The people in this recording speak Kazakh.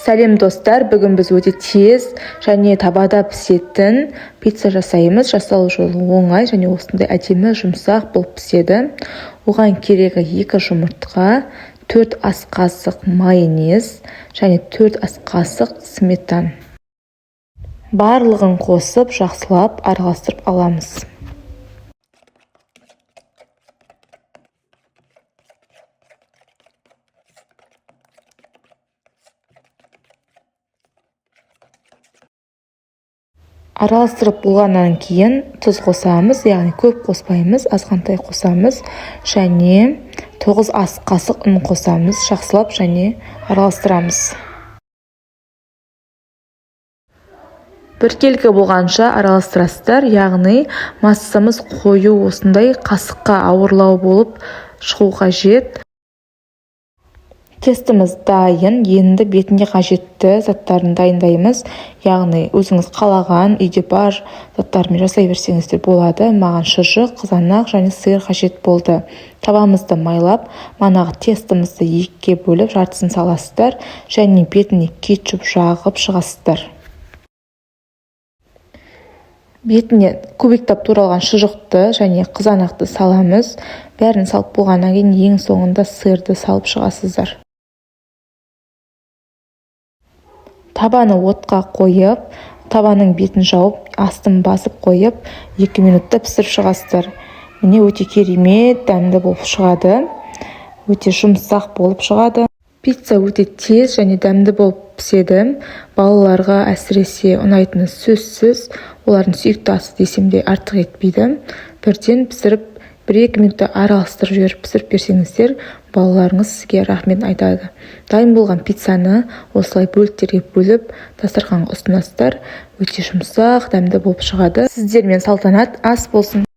Сәлем достар, бүгін біз өте тез және табада пісетін пицца жасаймыз. Жасалу жолы оңай және осындай әдемі жұмсақ болып піседі. Оған керегі 2 жұмыртқа, 4 ас қасық майонез және 4 ас қасық сметана. Барлығын қосып, жақсылап араластырып аламыз. Араластырып болғаннан кейін тұз қосамыз, яғни көп қоспаймыз, азғантай қосамыз және 9 ас қасық ұн қосамыз, жақсылап және араластырамыз. Біркелкі болғанша араластырасыздар, яғни массамыз қою осындай қасыққа ауырлау болып шығу қажет. Тестіміз дайын, енді бетіне қажетті заттарын дайындаймыз. Яғни өзіңіз қалаған үйде бар заттармен жасай берсеңіздер болады. Маған шұжық, қызанақ және сиыр қажет болды. Табамызды майлап, манағы тестімізді 2-ге бөліп жартысын саласыздар және бетіне кетчуп жағып шығасыздар. Бетіне кубиктап туралған шұжықты және қызанақты саламыз. Бәрін салып болғаннан кейін ең соңында сиырды салып шығасыздар. Табаны отқа қойып, табаның бетін жауып, астын басып қойып, 2 минутта пісіріп шығасыздар. Міне өте керемет дәмді болып шығады. Өте жұмсақ болып шығады. Пицца өте тез және дәмді болып піседі. Балаларға әсіресе ұнайтыны сөзсіз. Олардың сүйікті асы десем де артық етпейді. Бірден пісіріп, 1-2 минутта араластырып жіберіп пісіріп берсеңіздер, балаларыңыз сізге рахмет айтады. Дайын болған пиццаны осылай бөліктерге бөліп, дастарханға ұсынасыздар. Өте жұмсақ, дәмді болып шығады. Сіздермен салтанат ас болсын.